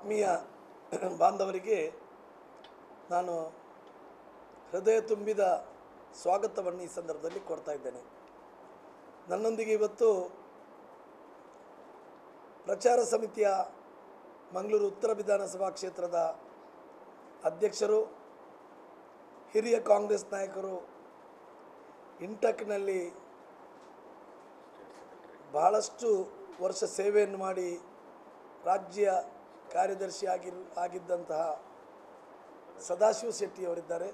ಆತ್ಮೀಯ ಬಾಂಧವರಿಗೆ ನಾನು ಹೃದಯ ತುಂಬಿದ ಸ್ವಾಗತವನ್ನು ಈ ಸಂದರ್ಭದಲ್ಲಿ ಕೊಡ್ತಾ ಇದ್ದೇನೆ. ನನ್ನೊಂದಿಗೆ ಇವತ್ತು ಪ್ರಚಾರ ಸಮಿತಿಯ ಮಂಗಳೂರು ಉತ್ತರ ವಿಧಾನಸಭಾ ಕ್ಷೇತ್ರದ ಅಧ್ಯಕ್ಷರು, ಹಿರಿಯ ಕಾಂಗ್ರೆಸ್ ನಾಯಕರು, ಇಂಟಕ್ನಲ್ಲಿ ಬಹಳಷ್ಟು ವರ್ಷ ಸೇವೆಯನ್ನು ಮಾಡಿ ರಾಜ್ಯ ಕಾರ್ಯದರ್ಶಿ ಆಗಿದ್ದಂತಹ ಸದಾಶಿವ ಶೆಟ್ಟಿಯವರಿದ್ದಾರೆ.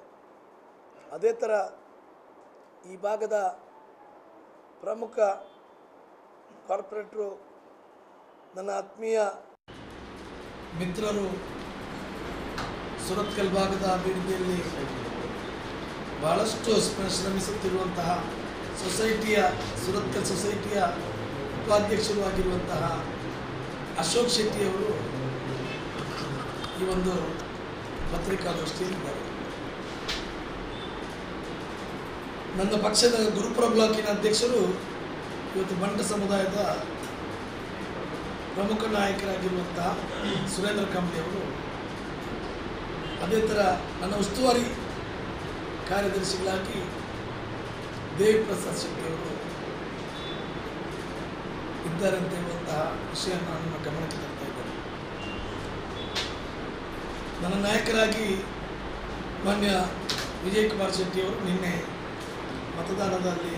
ಅದೇ ಥರ ಈ ಭಾಗದ ಪ್ರಮುಖ ಕಾರ್ಪೊರೇಟ್ರು, ನನ್ನ ಆತ್ಮೀಯ ಮಿತ್ರರು, ಸುರತ್ಕಲ್ ಭಾಗದ ಅಭಿವೃದ್ಧಿಯಲ್ಲಿ ಬಹಳಷ್ಟು ಶ್ರಮಿಸುತ್ತಿರುವಂತಹ ಸುರತ್ಕಲ್ ಸೊಸೈಟಿಯ ಉಪಾಧ್ಯಕ್ಷರು ಆಗಿರುವಂತಹ ಅಶೋಕ್ ಶೆಟ್ಟಿಯವರು ಈ ಒಂದು ಪತ್ರಿಕಾಗೋಷ್ಠಿಯಲ್ಲಿದ್ದಾರೆ. ನನ್ನ ಪಕ್ಷದ ಗುರುಪುರ ಬ್ಲಾಕಿನ ಅಧ್ಯಕ್ಷರು ಇವತ್ತು ಬಂಟ ಸಮುದಾಯದ ಪ್ರಮುಖ ನಾಯಕರಾಗಿರುವಂತಹ ಸುರೇಂದ್ರ ಕಂಬ್ಳಿಯವರು, ಅದೇ ಥರ ನನ್ನ ಉಸ್ತುವಾರಿ ಕಾರ್ಯದರ್ಶಿಗಳಾಗಿ ದೇವಿಪ್ರಸಾದ್ ಶೆಟ್ಟಿಯವರು ಇದ್ದಾರೆ ಅಂತ ಹೇಳುವಂತಹ ವಿಷಯ ನಾನು ನಿಮ್ಮ ಗಮನಕ್ಕೆ ತರ್ತಾ ಇದ್ದೇನೆ. ನನ್ನ ನಾಯಕರಾಗಿ ಮಾನ್ಯ ವಿಜಯ್ ಕುಮಾರ್ ಶೆಟ್ಟಿಯವರು ನಿನ್ನೆ ಮತದಾನದಲ್ಲಿ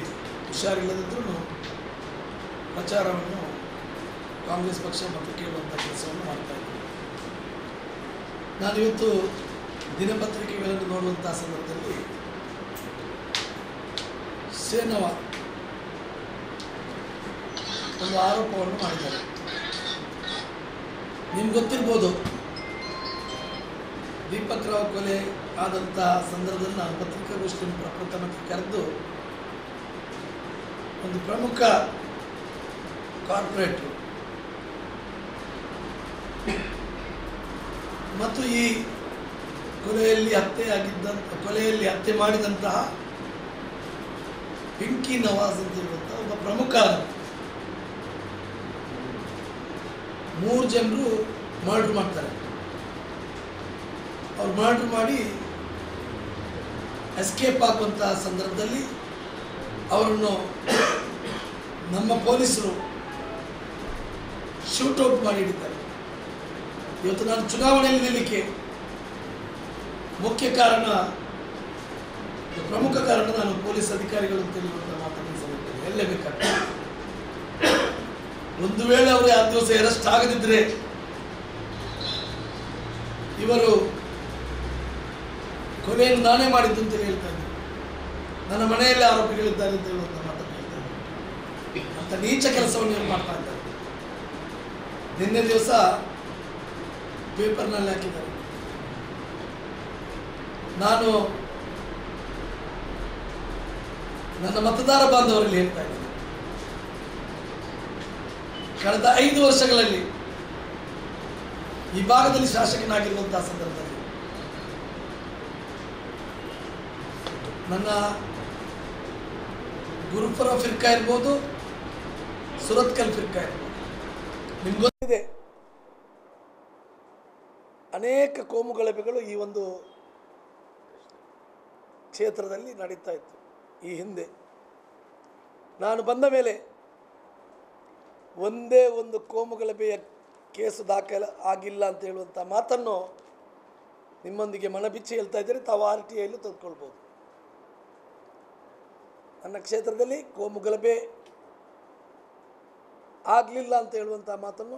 ಹುಷಾರಿಲ್ಲದಿದ್ದರೂ ಪ್ರಚಾರವನ್ನು ಕಾಂಗ್ರೆಸ್ ಪಕ್ಷ ಮತ್ತು ಕೇಳುವಂಥ ಕೆಲಸವನ್ನು ಮಾಡ್ತಾ ಇದ್ದಾರೆ. ನಾನಿವತ್ತು ದಿನಪತ್ರಿಕೆಗಳನ್ನು ನೋಡುವಂಥ ಸಂದರ್ಭದಲ್ಲಿ ಸೇನವ ಒಂದು ಆರೋಪವನ್ನು ಮಾಡಿದ್ದಾರೆ. ನಿಮ್ಗೆ ಗೊತ್ತಿರ್ಬೋದು, ದೀಪಕ್ ರಾವ್ ಕೊಲೆ ಆದಂತಹ ಸಂದರ್ಭದಲ್ಲಿ ನಾನು ಪತ್ರಿಕಾಗೋಷ್ಠಿಯನ್ನು ಪ್ರಪ್ರಥಮಕ್ಕೆ ಕರೆದು ಒಂದು ಪ್ರಮುಖ ಕಾರ್ಪೊರೇಟ್ರು ಮತ್ತು ಈ ಕೊಲೆಯಲ್ಲಿ ಹತ್ಯೆ ಮಾಡಿದಂತಹ ಪಿಂಕಿ ನವಾಜ್ ಅಂತ ಇರುವಂತಹ ಒಬ್ಬ ಪ್ರಮುಖ 3 ಜನರು ಮರ್ಡರ್ ಮಾಡ್ತಾರೆ. ಅವ್ರು ಮರ್ಡರ್ ಮಾಡಿ ಎಸ್ಕೇಪ್ ಆಗುವಂತಹ ಸಂದರ್ಭದಲ್ಲಿ ಅವರನ್ನು ನಮ್ಮ ಪೊಲೀಸರು ಶೂಟೌಟ್ ಮಾಡಿ ಹಿಡಿತಾರೆ. ಇವತ್ತು ನಾನು ಚುನಾವಣೆಯಲ್ಲಿ ನಿಲ್ಲಲಿಕ್ಕೆ ಪ್ರಮುಖ ಕಾರಣ ನಾನು ಪೊಲೀಸ್ ಅಧಿಕಾರಿಗಳು ಅಂತ ಹೇಳುವಂಥ ಮಾತನ್ನು ಸಲ್ಲಿಸ್ತೇನೆ. ಎಲ್ಲೇ ಬೇಕಾಗ್ತದೆ, ಒಂದು ವೇಳೆ ಅವರು ಆ ದಿವಸ ಅರೆಸ್ಟ್ ಆಗದಿದ್ದರೆ ಇವರು ಕೊಲೆಯನ್ನು ನಾನೇ ಮಾಡಿದ್ದು ಅಂತ ಹೇಳ್ತಾ ಇದ್ದಾರೆ. ನನ್ನ ಮನೆಯಲ್ಲಿ ಆರೋಪಿಗಳಿದ್ದಾರೆ ಅಂತ ಹೇಳುವಂಥ ಮಾತನ್ನು ಹೇಳ್ತಾ ಇದ್ದಾರೆ. ಅಂತ ನೀಚ ಕೆಲಸವನ್ನು ಇವರು ಮಾಡ್ತಾ ಇದ್ದಾರೆ. ನಿನ್ನೆ ದಿವಸ ಪೇಪರ್ನಲ್ಲಿ ಹಾಕಿದ್ದಾರೆ. ನಾನು ನನ್ನ ಮತದಾರ ಬಾಂಧವರಲ್ಲಿ ಹೇಳ್ತಾ ಇದ್ದೇನೆ, ಕಳೆದ 5 ವರ್ಷಗಳಲ್ಲಿ ಈ ಭಾಗದಲ್ಲಿ ಶಾಸಕನಾಗಿರುವಂತಹ ಸಂದರ್ಭದಲ್ಲಿ ನನ್ನ ಗುರುಪುರ ಫಿರ್ಕಾ ಇರ್ಬೋದು, ಸುರತ್ಕಲ್ ಫಿರ್ಕಾ ಇರ್ಬೋದು, ನಿಮ್ಗೆ ಗೊತ್ತಿದೆ ಅನೇಕ ಕೋಮು ಗಲಭೆಗಳು ಈ ಒಂದು ಕ್ಷೇತ್ರದಲ್ಲಿ ನಡೀತಾ ಇತ್ತು. ಈ ಹಿಂದೆ ನಾನು ಬಂದ ಮೇಲೆ ಒಂದೇ ಒಂದು ಕೋಮು ಗಲಭೆಯ ಕೇಸು ದಾಖಲೆ ಆಗಿಲ್ಲ ಅಂತ ಹೇಳುವಂಥ ಮಾತನ್ನು ನಿಮ್ಮೊಂದಿಗೆ ಮನಬಿಚ್ಚಿ ಹೇಳ್ತಾ ಇದ್ದರೆ ತಾವು RTIಯಲ್ಲೂ ತೆಗೆದುಕೊಳ್ಬೋದು. ನನ್ನ ಕ್ಷೇತ್ರದಲ್ಲಿ ಕೋಮು ಗಲಭೆ ಆಗಲಿಲ್ಲ ಅಂತ ಹೇಳುವಂಥ ಮಾತನ್ನು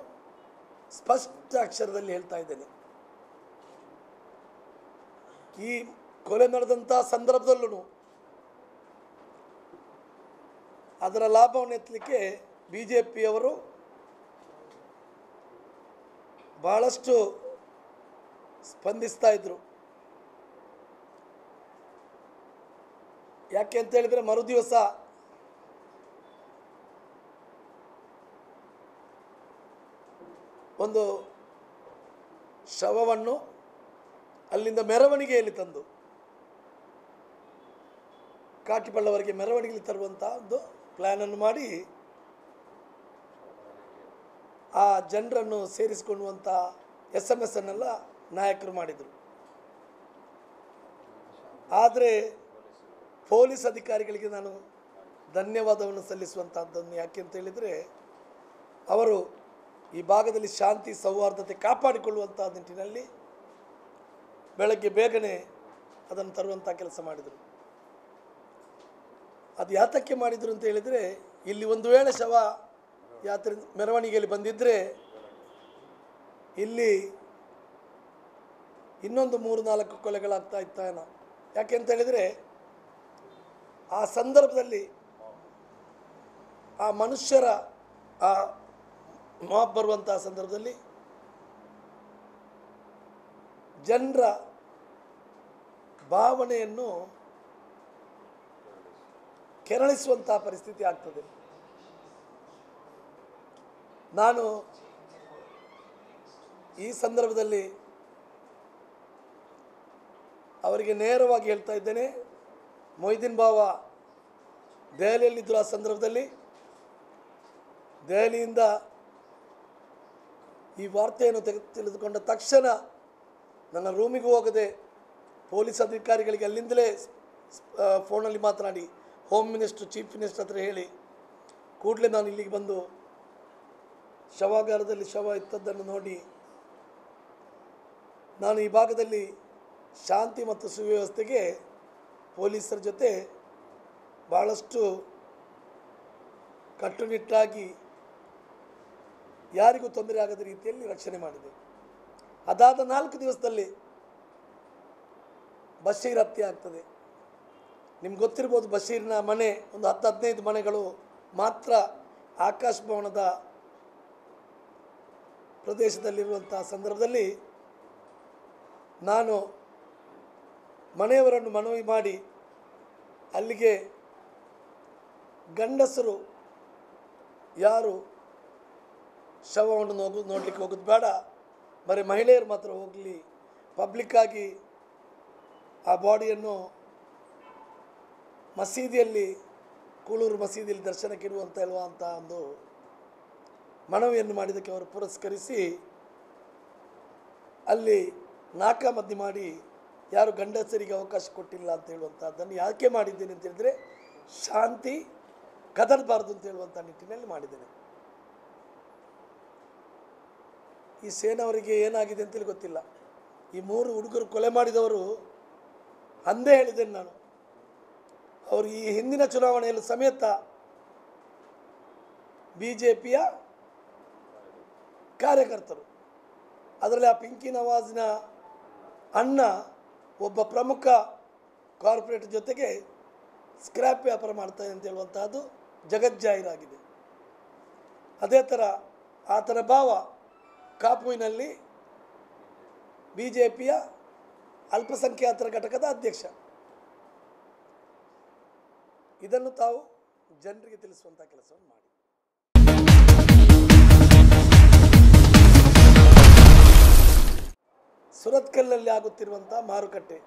ಸ್ಪಷ್ಟ ಅಕ್ಷರದಲ್ಲಿ ಹೇಳ್ತಾ ಇದ್ದೇನೆ. ಈ ಕೊಲೆ ನಡೆದಂಥ ಸಂದರ್ಭದಲ್ಲೂ ಅದರ ಲಾಭವನ್ನು ಎತ್ತಲಿಕ್ಕೆ BJPಯವರು ಬಹಳಷ್ಟು ಸ್ಪಂದಿಸ್ತಾ ಇದ್ರು. ಯಾಕೆ ಅಂತ ಹೇಳಿದರೆ, ಮರುದಿವಸ ಒಂದು ಶವವನ್ನು ಅಲ್ಲಿಂದ ಮೆರವಣಿಗೆಯಲ್ಲಿ ತಂದು ಕಾಟಿಪಳ್ಳವರೆಗೆ ಮೆರವಣಿಗೆಯಲ್ಲಿ ತರುವಂಥ ಒಂದು ಪ್ಲ್ಯಾನನ್ನು ಮಾಡಿ ಆ ಜನರನ್ನು ಸೇರಿಸಿಕೊಳ್ಳುವಂಥ SMS ಅನ್ನೆಲ್ಲ ನಾಯಕರು ಮಾಡಿದರು. ಆದರೆ ಪೊಲೀಸ್ ಅಧಿಕಾರಿಗಳಿಗೆ ನಾನು ಧನ್ಯವಾದವನ್ನು ಸಲ್ಲಿಸುವಂಥದ್ದನ್ನು ಯಾಕೆ ಅಂತ ಹೇಳಿದರೆ, ಅವರು ಈ ಭಾಗದಲ್ಲಿ ಶಾಂತಿ ಸೌಹಾರ್ದತೆ ಕಾಪಾಡಿಕೊಳ್ಳುವಂಥ ನಿಟ್ಟಿನಲ್ಲಿ ಬೆಳಗ್ಗೆ ಬೇಗನೆ ಅದನ್ನು ತರುವಂಥ ಕೆಲಸ ಮಾಡಿದರು. ಅದು ಯಾತಕ್ಕೆ ಮಾಡಿದರು ಅಂತ ಹೇಳಿದರೆ, ಇಲ್ಲಿ ಒಂದು ವೇಳೆ ಶವ ಯಾತ್ರೆ ಮೆರವಣಿಗೆಯಲ್ಲಿ ಬಂದಿದ್ದರೆ ಇಲ್ಲಿ ಇನ್ನೊಂದು 3-4 ಕೊಲೆಗಳಾಗ್ತಾ ಇತ್ತಾನೋ. ಯಾಕೆ ಅಂತ ಹೇಳಿದರೆ, ಆ ಸಂದರ್ಭದಲ್ಲಿ ಆ ಮನುಷ್ಯರ ಆ ಮಾಪ್ ಬರುವಂಥ ಸಂದರ್ಭದಲ್ಲಿ ಜನರ ಭಾವನೆಯನ್ನು ಕೆರಳಿಸುವಂಥ ಪರಿಸ್ಥಿತಿ ಆಗ್ತದೆ. ನಾನು ಈ ಸಂದರ್ಭದಲ್ಲಿ ಅವರಿಗೆ ನೇರವಾಗಿ ಹೇಳ್ತಾ ಇದ್ದೇನೆ, ಮೊಯ್ದೀನ್ ಬಾವ ದೆಹಲಿಯಲ್ಲಿದ್ದರು. ಆ ಸಂದರ್ಭದಲ್ಲಿ ದೆಹಲಿಯಿಂದ ಈ ವಾರ್ತೆಯನ್ನು ತಿಳಿದುಕೊಂಡ ತಕ್ಷಣ ನನ್ನ ರೂಮಿಗೆ ಹೋಗದೆ ಪೊಲೀಸ್ ಅಧಿಕಾರಿಗಳಿಗೆ ಅಲ್ಲಿಂದಲೇ ಫೋನಲ್ಲಿ ಮಾತನಾಡಿ ಹೋಮ್ ಮಿನಿಸ್ಟ್ರು ಚೀಫ್ ಮಿನಿಸ್ಟರ್ ಹತ್ರ ಹೇಳಿ ಕೂಡಲೇ ನಾನು ಇಲ್ಲಿಗೆ ಬಂದು ಶವಾಗಾರದಲ್ಲಿ ಶವ ಇತ್ತದ್ದನ್ನು ನೋಡಿ, ನಾನು ಈ ಭಾಗದಲ್ಲಿ ಶಾಂತಿ ಮತ್ತು ಸುವ್ಯವಸ್ಥೆಗೆ ಪೊಲೀಸರ ಜೊತೆ ಭಾಳಷ್ಟು ಕಟ್ಟುನಿಟ್ಟಾಗಿ ಯಾರಿಗೂ ತೊಂದರೆ ಆಗದ ರೀತಿಯಲ್ಲಿ ರಕ್ಷಣೆ ಮಾಡಿದೆ. ಅದಾದ 4 ದಿವಸದಲ್ಲಿ ಬಶೀರ್ ಹತ್ಯೆ ಆಗ್ತದೆ. ನಿಮ್ಗೆ ಗೊತ್ತಿರ್ಬೋದು, ಬಶೀರ್ನ ಮನೆ ಒಂದು 10-15 ಮನೆಗಳು ಮಾತ್ರ ಆಕಾಶ್ ಭವನದ ಪ್ರದೇಶದಲ್ಲಿರುವಂಥ ಸಂದರ್ಭದಲ್ಲಿ ನಾನು ಮನೆಯವರನ್ನು ಮನವಿ ಮಾಡಿ ಅಲ್ಲಿಗೆ ಗಂಡಸರು ಯಾರು ಶವವನ್ನು ನೋಡಲಿಕ್ಕೆ ಹೋಗೋದು ಬೇಡ, ಬರೀ ಮಹಿಳೆಯರು ಮಾತ್ರ ಹೋಗಲಿ, ಪಬ್ಲಿಕ್ಕಾಗಿ ಆ ಬಾಡಿಯನ್ನು ಮಸೀದಿಯಲ್ಲಿ, ಕೂಳೂರು ಮಸೀದಿಯಲ್ಲಿ ದರ್ಶನಕ್ಕೆ ಇಡುವಂತ ಇಲ್ವಾ ಅಂತ ಒಂದು ಮನವಿಯನ್ನು ಮಾಡಿದ್ದಕ್ಕೆ ಅವರು ಪುರಸ್ಕರಿಸಿ ಅಲ್ಲಿ ನಾಕಾಮದ್ದಿ ಮಾಡಿ ಯಾರು ಗಂಡಸರಿಗೆ ಅವಕಾಶ ಕೊಟ್ಟಿಲ್ಲ ಅಂತ ಹೇಳುವಂಥದ್ದನ್ನು ಯಾಕೆ ಮಾಡಿದ್ದೇನೆ ಅಂತ ಹೇಳಿದರೆ, ಶಾಂತಿ ಕದಡಬಾರ್ದು ಅಂತ ಹೇಳುವಂಥ ನಿಟ್ಟಿನಲ್ಲಿ ಮಾಡಿದ್ದೇನೆ. ಈ ಸೇನವರಿಗೆ ಏನಾಗಿದೆ ಅಂತೇಳಿ ಗೊತ್ತಿಲ್ಲ. ಈ 3 ಹುಡುಗರು ಕೊಲೆ ಮಾಡಿದವರು ಅಂದೇ ಹೇಳಿದ್ದೇನೆ ನಾನು, ಅವರು ಈ ಹಿಂದಿನ ಚುನಾವಣೆಯಲ್ಲಿ ಸಮೇತ BJPಯ ಕಾರ್ಯಕರ್ತರು. ಅದರಲ್ಲಿ ಆ ಪಿಂಕಿ ನವಾಜ್ನ ಅಣ್ಣ ಒಬ್ಬ ಪ್ರಮುಖ ಕಾರ್ಪೊರೇಟ್ ಜೊತೆಗೆ ಸ್ಕ್ರ್ಯಾಪ್ ವ್ಯಾಪಾರ ಮಾಡ್ತಾನೆ ಅಂತ ಹೇಳುವಂಥದ್ದು ಜಗಜ್ಜಾಹೀರಾಗಿದೆ. ಅದೇ ಥರ ಆತನ ಭಾವ ಕಾಪುವಿನಲ್ಲಿ BJPಯ ಅಲ್ಪಸಂಖ್ಯಾತರ ಘಟಕದ ಅಧ್ಯಕ್ಷ. ಇದನ್ನು ತಾವು ಜನರಿಗೆ ತಿಳಿಸುವಂಥ ಕೆಲಸವನ್ನು ಮಾಡಿ. ಸುರತ್ಕಲ್ಲಲ್ಲಿ ಆಗುತ್ತಿರುವಂಥ ಮಾರುಕಟ್ಟೆ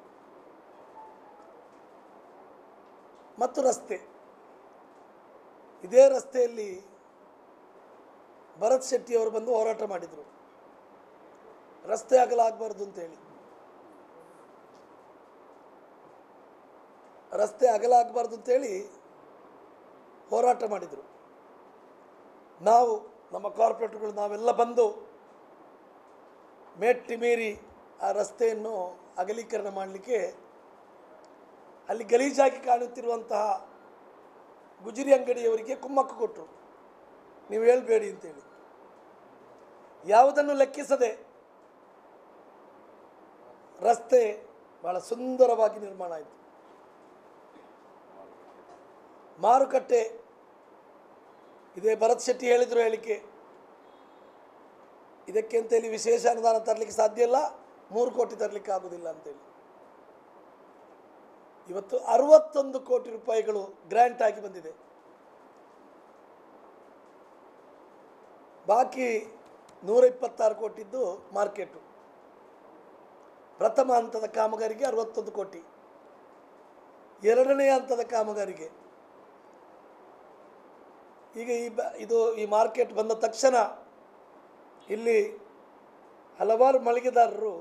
ಮತ್ತು ರಸ್ತೆ, ಇದೇ ರಸ್ತೆಯಲ್ಲಿ ಭರತ್ ಶೆಟ್ಟಿಯವರು ಬಂದು ಹೋರಾಟ ಮಾಡಿದರು, ರಸ್ತೆ ಅಗಲ ಆಗಬಾರ್ದು ಅಂತೇಳಿ. ರಸ್ತೆ ಅಗಲ ಆಗಬಾರ್ದು ಅಂತೇಳಿ ಹೋರಾಟ ಮಾಡಿದರು. ನಾವು ನಮ್ಮ ಕಾರ್ಪೊರೇಟರ್ಗಳು ನಾವೆಲ್ಲ ಬಂದು ಮೆಟ್ಟಿ ಮೀರಿ ಆ ರಸ್ತೆಯನ್ನು ಅಗಲೀಕರಣ ಮಾಡಲಿಕ್ಕೆ ಅಲ್ಲಿ ಗಲೀಜಾಗಿ ಕಾಣುತ್ತಿರುವಂತಹ ಗುಜರಿ ಅಂಗಡಿಯವರಿಗೆ ಕುಮ್ಮಕ್ಕು ಕೊಟ್ಟರು, ನೀವು ಹೇಳಬೇಡಿ ಅಂತೇಳಿ. ಯಾವುದನ್ನು ಲೆಕ್ಕಿಸದೆ ರಸ್ತೆ ಭಾಳ ಸುಂದರವಾಗಿ ನಿರ್ಮಾಣ ಆಯಿತು. ಮಾರುಕಟ್ಟೆ ಇದೇ ಭರತ್ ಶೆಟ್ಟಿ ಹೇಳಿದರು ಹೇಳಿಕೆ, ಇದಕ್ಕೆ ಅಂತೇಳಿ ವಿಶೇಷ ಅನುದಾನ ತರಲಿಕ್ಕೆ ಸಾಧ್ಯ ಇಲ್ಲ, 3 ಕೋಟಿ ತರಲಿಕ್ಕೆ ಆಗೋದಿಲ್ಲ ಅಂತೇಳಿ. ಇವತ್ತು 61 ಕೋಟಿ ರೂಪಾಯಿಗಳು ಗ್ರ್ಯಾಂಟ್ ಆಗಿ ಬಂದಿದೆ. ಬಾಕಿ 126 ಕೋಟಿದ್ದು ಮಾರ್ಕೆಟು. ಪ್ರಥಮ ಹಂತದ ಕಾಮಗಾರಿಗೆ 61 ಕೋಟಿ, ಎರಡನೇ ಹಂತದ ಕಾಮಗಾರಿಗೆ ಈಗ ಈ ಮಾರ್ಕೆಟ್ ಬಂದ ತಕ್ಷಣ ಇಲ್ಲಿ ಹಲವಾರು ಮಳಿಗೆದಾರರು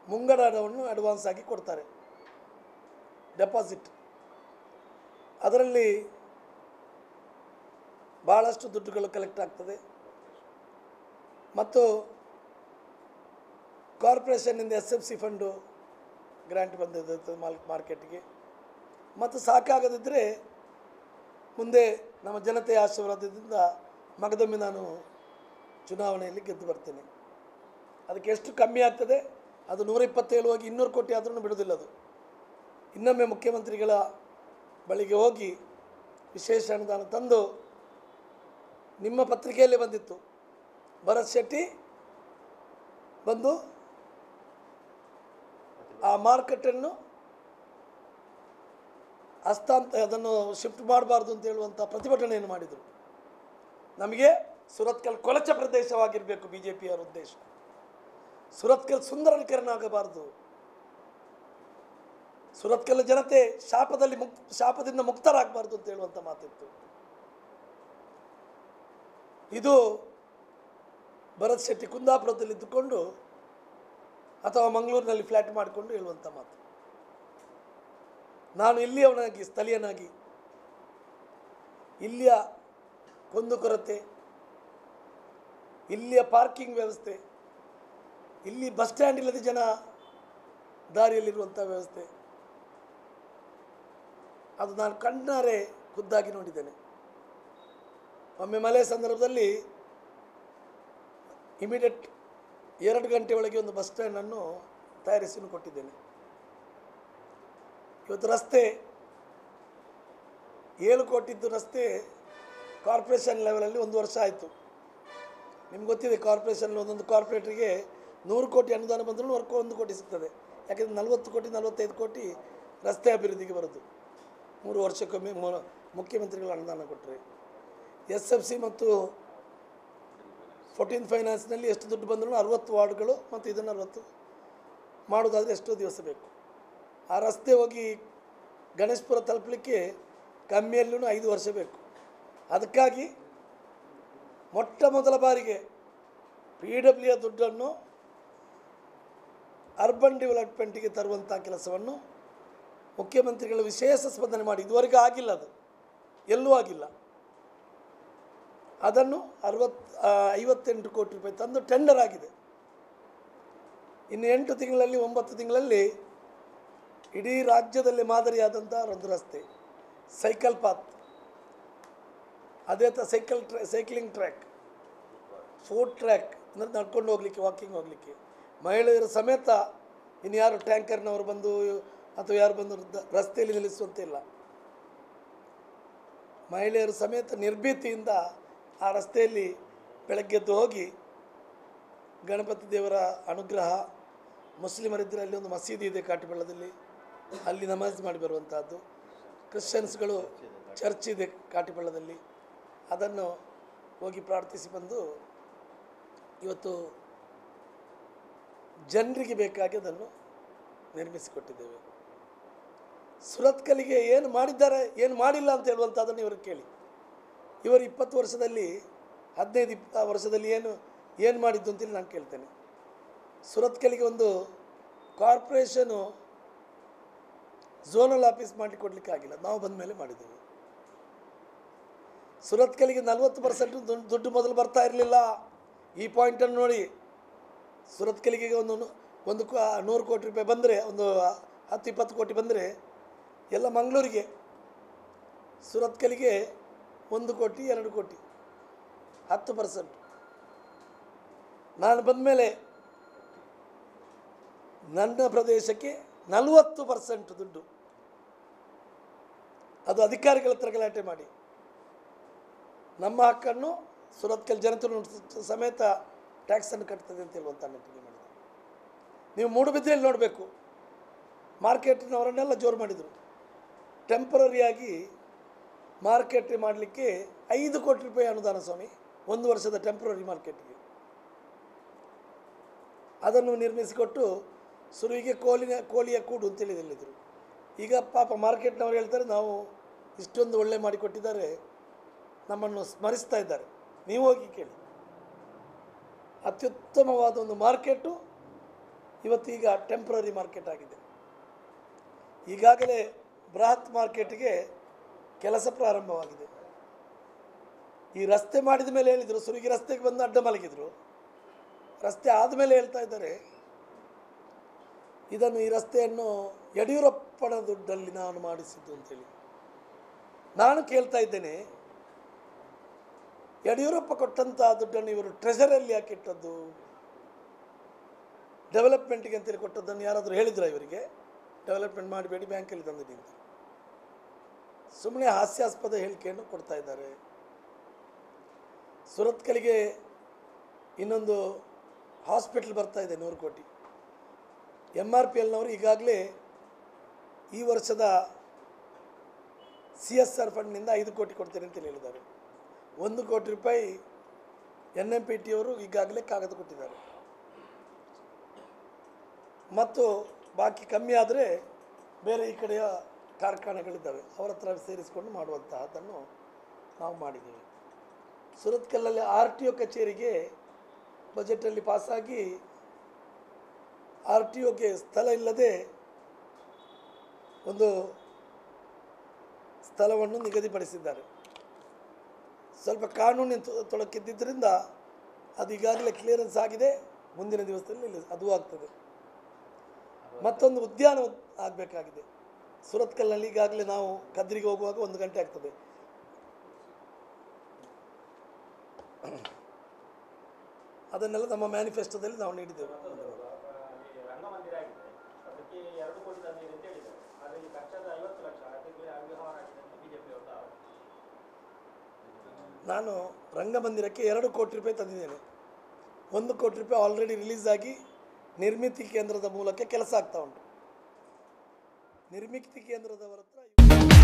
ಮುಂಗಡ ಹಣವನ್ನು ಅಡ್ವಾನ್ಸ್ ಆಗಿ ಕೊಡ್ತಾರೆ, ಡೆಪಾಸಿಟ್. ಅದರಲ್ಲಿ ಭಾಳಷ್ಟು ದುಡ್ಡುಗಳು ಕಲೆಕ್ಟ್ ಆಗ್ತದೆ ಮತ್ತು ಕಾರ್ಪೊರೇಷನ್ನಿಂದ SFC ಫಂಡು ಗ್ರ್ಯಾಂಟ್ ಬಂದಿದೆ ಮಾರ್ಕೆಟ್ಗೆ. ಮತ್ತು ಸಾಕಾಗದಿದ್ದರೆ ಮುಂದೆ ನಮ್ಮ ಜನತೆಯ ಆಶೀರ್ವಾದದಿಂದ ಮಗದೊಮ್ಮೆ ನಾನು ಚುನಾವಣೆಯಲ್ಲಿ ಗೆದ್ದು ಬರ್ತೇನೆ. ಅದಕ್ಕೆ ಎಷ್ಟು ಕಮ್ಮಿ ಆಗ್ತದೆ, ಅದು 127 ಹೋಗಿ 200 ಕೋಟಿ ಆದ್ರೂ ಬಿಡೋದಿಲ್ಲ. ಅದು ಇನ್ನೊಮ್ಮೆ ಮುಖ್ಯಮಂತ್ರಿಗಳ ಬಳಿಗೆ ಹೋಗಿ ವಿಶೇಷ ಅನುದಾನ ತಂದು, ನಿಮ್ಮ ಪತ್ರಿಕೆಯಲ್ಲೇ ಬಂದಿತ್ತು, ಭರತ್ ಶೆಟ್ಟಿ ಬಂದು ಆ ಮಾರ್ಕೆಟನ್ನು ಅದನ್ನು ಶಿಫ್ಟ್ ಮಾಡಬಾರ್ದು ಅಂತ ಹೇಳುವಂಥ ಪ್ರತಿಭಟನೆಯನ್ನು ಮಾಡಿದರು. ನಮಗೆ ಸುರತ್ಕಲ್ ಕೊಳಚೆ ಪ್ರದೇಶವಾಗಿರಬೇಕು BJPಯವರ ಉದ್ದೇಶ. ಸುರತ್ಕಲ್ ಸುಂದರೀಕರಣ ಆಗಬಾರ್ದು, ಸುರತ್ಕಲ್ ಜನತೆ ಶಾಪದಿಂದ ಮುಕ್ತರಾಗಬಾರ್ದು ಅಂತ ಹೇಳುವಂಥ ಮಾತಿತ್ತು. ಇದು ಭರತ್ ಶೆಟ್ಟಿ ಕುಂದಾಪುರದಲ್ಲಿ ಇದ್ದುಕೊಂಡು ಅಥವಾ ಮಂಗಳೂರಿನಲ್ಲಿ ಫ್ಲ್ಯಾಟ್ ಮಾಡಿಕೊಂಡು ಹೇಳುವಂಥ ಮಾತು. ನಾನು ಇಲ್ಲಿಯವನಾಗಿ, ಸ್ಥಳೀಯನಾಗಿ, ಇಲ್ಲಿಯ ಕುಂದುಕೊರತೆ, ಇಲ್ಲಿಯ ಪಾರ್ಕಿಂಗ್ ವ್ಯವಸ್ಥೆ, ಇಲ್ಲಿ ಬಸ್ ಸ್ಟ್ಯಾಂಡ್ ಇಲ್ಲದೆ ಜನ ದಾರಿಯಲ್ಲಿರುವಂಥ ವ್ಯವಸ್ಥೆ, ಅದು ನಾನು ಕಣ್ಣಾರೆ ಖುದ್ದಾಗಿ ನೋಡಿದ್ದೇನೆ. ಒಮ್ಮೆ ಮಳೆ ಸಂದರ್ಭದಲ್ಲಿ ಇಮಿಡಿಯೇಟ್ 2 ಗಂಟೆ ಒಳಗೆ ಒಂದು ಬಸ್ ಸ್ಟ್ಯಾಂಡನ್ನು ತಯಾರಿಸಿ ಕೊಟ್ಟಿದ್ದೇನೆ. ಇವತ್ತು ರಸ್ತೆ 7 ಕೋಟಿದ್ದು ರಸ್ತೆ ಕಾರ್ಪೊರೇಷನ್ ಲೆವೆಲಲ್ಲಿ 1 ವರ್ಷ ಆಯಿತು. ನಿಮ್ಗೆ ಗೊತ್ತಿದೆ, ಕಾರ್ಪೊರೇಷನ್ ಒಂದೊಂದು ಕಾರ್ಪೊರೇಟ್ರಿಗೆ 100 ಕೋಟಿ ಅನುದಾನ ಬಂದರೂ 1 ಕೋಟಿ ಸಿಗ್ತದೆ. ಯಾಕೆಂದರೆ 40 ಕೋಟಿ 45 ಕೋಟಿ ರಸ್ತೆ ಅಭಿವೃದ್ಧಿಗೆ ಬರೋದು. 3 ವರ್ಷಕ್ಕೊಮ್ಮೆ ಮುಖ್ಯಮಂತ್ರಿಗಳು ಅನುದಾನ ಕೊಟ್ಟರೆ. SFC ಮತ್ತು 14 ಫೈನಾನ್ಸ್ನಲ್ಲಿ ಎಷ್ಟು ದುಡ್ಡು ಬಂದರೂ 60 ವಾರ್ಡ್ಗಳು ಮತ್ತು ಇದನ್ನು 60 ಮಾಡೋದಾದರೆ ಎಷ್ಟೋ ದಿವಸ ಬೇಕು. ಆ ರಸ್ತೆ ಹೋಗಿ ಗಣೇಶಪುರ ತಲುಪಲಿಕ್ಕೆ ಕಮ್ಮಿಯಲ್ಲೂ 5 ವರ್ಷ ಬೇಕು. ಅದಕ್ಕಾಗಿ ಮೊಟ್ಟ ಮೊದಲ ಬಾರಿಗೆ PW ದುಡ್ಡನ್ನು ಅರ್ಬನ್ ಡೆವಲಪ್ಮೆಂಟಿಗೆ ತರುವಂಥ ಕೆಲಸವನ್ನು ಮುಖ್ಯಮಂತ್ರಿಗಳು ವಿಶೇಷ ಸ್ಪಂದನೆ ಮಾಡಿ, ಇದುವರೆಗೂ ಆಗಿಲ್ಲ, ಅದು ಎಲ್ಲೂ ಆಗಿಲ್ಲ. ಅದನ್ನು 58 ಕೋಟಿ ರೂಪಾಯಿ ತಂದು ಟೆಂಡರ್ ಆಗಿದೆ. ಇನ್ನು 8 ತಿಂಗಳಲ್ಲಿ 9 ತಿಂಗಳಲ್ಲಿ ಇಡೀ ರಾಜ್ಯದಲ್ಲಿ ಮಾದರಿಯಾದಂಥ ಒಂದು ರಸ್ತೆ, ಸೈಕಲ್ ಪಾತ್, ಅದೇ ಥರ ಸೈಕ್ಲಿಂಗ್ ಟ್ರ್ಯಾಕ್, ಫುಡ್ ಟ್ರ್ಯಾಕ್, ಅಂದರೆ ನಡ್ಕೊಂಡು ಹೋಗಲಿಕ್ಕೆ, ವಾಕಿಂಗ್ ಹೋಗಲಿಕ್ಕೆ, ಮಹಿಳೆಯರು ಸಮೇತ ಇನ್ಯಾರು ಟ್ಯಾಂಕರ್ನವರು ಬಂದು ಅಥವಾ ಯಾರು ಬಂದು ರಸ್ತೆಯಲ್ಲಿ ನಿಲ್ಲಿಸುವಂತೆ ಇಲ್ಲ. ಮಹಿಳೆಯರು ಸಮೇತ ನಿರ್ಭೀತಿಯಿಂದ ಆ ರಸ್ತೆಯಲ್ಲಿ ಬೆಳಗ್ಗೆದ್ದು ಹೋಗಿ ಗಣಪತಿ ದೇವರ ಅನುಗ್ರಹ, ಮುಸ್ಲಿಮರಿದ್ದರೆ ಅಲ್ಲಿ ಒಂದು ಮಸೀದಿ ಇದೆ ಕಾಟಿಬಳ್ಳದಲ್ಲಿ, ಅಲ್ಲಿ ನಮಾಜ್ ಮಾಡಿ ಬರುವಂಥದ್ದು. ಕ್ರಿಶ್ಚಿಯನ್ಸ್ಗಳು ಚರ್ಚ್ ಇದೆ ಕಾಟಿಬಳ್ಳದಲ್ಲಿ, ಅದನ್ನು ಹೋಗಿ ಪ್ರಾರ್ಥಿಸಿ ಬಂದು ಇವತ್ತು ಜನರಿಗೆ ಬೇಕಾಗಿ ಅದನ್ನು ನಿರ್ಮಿಸಿಕೊಟ್ಟಿದ್ದೇವೆ. ಸುರತ್ಕಲ್ಲಿಗೆ ಏನು ಮಾಡಿದ್ದಾರೆ, ಏನು ಮಾಡಿಲ್ಲ ಅಂತ ಹೇಳುವಂಥದ್ದನ್ನು ಇವರು ಕೇಳಿ. ಇವರು 20 ವರ್ಷದಲ್ಲಿ 15-20 ವರ್ಷದಲ್ಲಿ ಏನು ಮಾಡಿದ್ದು ಅಂತೇಳಿ ನಾನು ಕೇಳ್ತೇನೆ. ಸುರತ್ಕಲ್ಲಿಗೆ ಒಂದು ಕಾರ್ಪೊರೇಷನು ಝೋನಲ್ ಆಫೀಸ್ ಮಾಡಿಕೊಡ್ಲಿಕ್ಕೆ ಆಗಿಲ್ಲ, ನಾವು ಬಂದ ಮೇಲೆ ಮಾಡಿದ್ದೇವೆ. ಸುರತ್ಕಲ್ಲಿಗೆ 40% ದುಡ್ಡು ಮೊದಲು ಬರ್ತಾ ಇರಲಿಲ್ಲ. ಈ ಪಾಯಿಂಟನ್ನು ನೋಡಿ, ಸುರತ್ಕಲ್ಲಿಗೆ ಒಂದು 100 ಕೋಟಿ ರೂಪಾಯಿ ಬಂದರೆ, ಒಂದು 10-20 ಕೋಟಿ ಬಂದರೆ ಎಲ್ಲ ಮಂಗಳೂರಿಗೆ, ಸುರತ್ಕಲ್ಲಿಗೆ 1 ಕೋಟಿ 2 ಕೋಟಿ 10%. ನಾನು ಬಂದ ಮೇಲೆ ನನ್ನ ಪ್ರದೇಶಕ್ಕೆ 40% ದುಡ್ಡು, ಅದು ಅಧಿಕಾರಿಗಳ ಹತ್ರ ಗಲಾಟೆ ಮಾಡಿ ನಮ್ಮ ಹಕ್ಕನ್ನು ಸುರತ್ಕಲ್ ಜನತೆ ಸಮೇತ ಟ್ಯಾಕ್ಸನ್ನು ಕಟ್ತದೆ ಅಂತ ಹೇಳುವಂಥ ನಿಟ್ಟಿಗೆ ಮಾಡಿದೆ. ನೀವು ಮೂಡುಬಿದ್ರೆಯಲ್ಲಿ ನೋಡಬೇಕು, ಮಾರ್ಕೆಟಿನವರನ್ನೆಲ್ಲ ಜೋರು ಮಾಡಿದರು. ಟೆಂಪರರಿಯಾಗಿ ಮಾರ್ಕೆಟ್ ಮಾಡಲಿಕ್ಕೆ 5 ಕೋಟಿ ರೂಪಾಯಿ ಅನುದಾನ ಸ್ವಾಮಿ, 1 ವರ್ಷದ ಟೆಂಪ್ರರಿ ಮಾರ್ಕೆಟ್ಗೆ. ಅದನ್ನು ನಿರ್ಮಿಸಿಕೊಟ್ಟು ಸುರುವಿಗೆ ಕೋಳಿಯ ಕೂಡು ಅಂತೇಳಿ ಹೇಳಿದರು. ಈಗ ಪಾಪ ಮಾರ್ಕೆಟ್ನವರು ಹೇಳ್ತಾರೆ, ನಾವು ಇಷ್ಟೊಂದು ಒಳ್ಳೆ ಮಾಡಿಕೊಟ್ಟಿದ್ದಾರೆ, ನಮ್ಮನ್ನು ಸ್ಮರಿಸ್ತಾ ಇದ್ದಾರೆ, ನೀವು ಹೋಗಿ ಕೇಳಿ. ಅತ್ಯುತ್ತಮವಾದ ಒಂದು ಮಾರ್ಕೆಟು ಇವತ್ತೀಗ ಟೆಂಪ್ರರಿ ಮಾರ್ಕೆಟ್ ಆಗಿದೆ. ಈಗಾಗಲೇ ಬೃಹತ್ ಮಾರ್ಕೆಟ್ಗೆ ಕೆಲಸ ಪ್ರಾರಂಭವಾಗಿದೆ. ಈ ರಸ್ತೆ ಮಾಡಿದ ಮೇಲೆ ಹೇಳಿದರು, ಸುರುಗಿ ರಸ್ತೆಗೆ ಬಂದು ಅಡ್ಡ ಮಲಗಿದರು. ರಸ್ತೆ ಆದಮೇಲೆ ಹೇಳ್ತಾ ಇದ್ದಾರೆ ಈ ರಸ್ತೆಯನ್ನು ಯಡಿಯೂರಪ್ಪನ ದುಡ್ಡಲ್ಲಿ ನಾನು ಮಾಡಿಸಿದ್ದು ಅಂತೇಳಿ. ನಾನು ಕೇಳ್ತಾ ಇದ್ದೇನೆ, ಯಡಿಯೂರಪ್ಪ ಕೊಟ್ಟಂಥ ದುಡ್ಡನ್ನು ಇವರು ಟ್ರೆಷರಲ್ಲಿ ಯಾಕೆ ಇಟ್ಟದ್ದು? ಡೆವಲಪ್ಮೆಂಟ್ಗೆ ಅಂತೇಳಿ ಕೊಟ್ಟದ್ದನ್ನು ಯಾರಾದರೂ ಹೇಳಿದ್ರ ಇವರಿಗೆ? ಡೆವಲಪ್ಮೆಂಟ್ ಮಾಡಬೇಡಿ, ಬ್ಯಾಂಕಲ್ಲಿ ತಂದಿದ್ದೀನಿ ಅಂತ ಸುಮ್ಮನೆ ಹಾಸ್ಯಾಸ್ಪದ ಹೇಳಿಕೆಯನ್ನು ಕೊಡ್ತಾ ಇದ್ದಾರೆ. ಸುರತ್ಕಲ್ಗೆ ಇನ್ನೊಂದು ಹಾಸ್ಪಿಟಲ್ ಬರ್ತಾ ಇದೆ 100 ಕೋಟಿ. MRPLನವರು ಈಗಾಗಲೇ ಈ ವರ್ಷದ CSR ಫಂಡ್ನಿಂದ 5 ಕೋಟಿ ಕೊಡ್ತೇನೆ ಅಂತ ಹೇಳಿದ್ದಾರೆ. 1 ಕೋಟಿ ರೂಪಾಯಿ NMPTಯವರು ಈಗಾಗಲೇ ಕಾಗದ ಕೊಟ್ಟಿದ್ದಾರೆ. ಮತ್ತು ಬಾಕಿ ಕಮ್ಮಿ ಆದರೆ ಬೇರೆ ಈ ಕಡೆಯ ಕಾರ್ಖಾನೆಗಳಿದ್ದಾವೆ, ಅವರ ಹತ್ರ ಸೇರಿಸಿಕೊಂಡು ಮಾಡುವಂತಹದ್ದನ್ನು ನಾವು ಮಾಡಿದ್ದೇವೆ. ಸುರತ್ಕಲ್ಲಲ್ಲಿ RTO ಕಚೇರಿಗೆ ಬಜೆಟಲ್ಲಿ ಪಾಸಾಗಿ RTOಗೆ ಸ್ಥಳ ಇಲ್ಲದೆ ಒಂದು ಸ್ಥಳವನ್ನು ನಿಗದಿಪಡಿಸಿದ್ದಾರೆ. ಸ್ವಲ್ಪ ಕಾನೂನಿನ ತೊಡಕಿದ್ದರಿಂದ ಅದು ಈಗಾಗಲೇ ಕ್ಲಿಯರೆನ್ಸ್ ಆಗಿದೆ. ಮುಂದಿನ ದಿವಸದಲ್ಲಿ ಅದು ಆಗ್ತದೆ. ಮತ್ತೊಂದು ಉದ್ಯಾನ ಆಗಬೇಕಾಗಿದೆ ಸುರತ್ಕಲ್ನಲ್ಲಿ. ಈಗಾಗಲೇ ನಾವು ಕದ್ರಿಗೆ ಹೋಗುವಾಗ 1 ಗಂಟೆ ಆಗ್ತದೆ. ಅದನ್ನೆಲ್ಲ ನಮ್ಮ ಮ್ಯಾನಿಫೆಸ್ಟೋದಲ್ಲಿ ನಾವು ನೀಡಿದ್ದೇವೆ. ನಾನು ರಂಗಮಂದಿರಕ್ಕೆ 2 ಕೋಟಿ ರೂಪಾಯಿ ತಂದಿದ್ದೇನೆ. 1 ಕೋಟಿ ರೂಪಾಯಿ ಆಲ್ರೆಡಿ ರಿಲೀಸ್ ಆಗಿ ನಿರ್ಮಿತಿ ಕೇಂದ್ರದ ಮೂಲಕ ಕೆಲಸ ಆಗ್ತಾ ಉಂಟು. ನಿರ್ಮಿತಿ ಕೇಂದ್ರದವರ ಹತ್ರ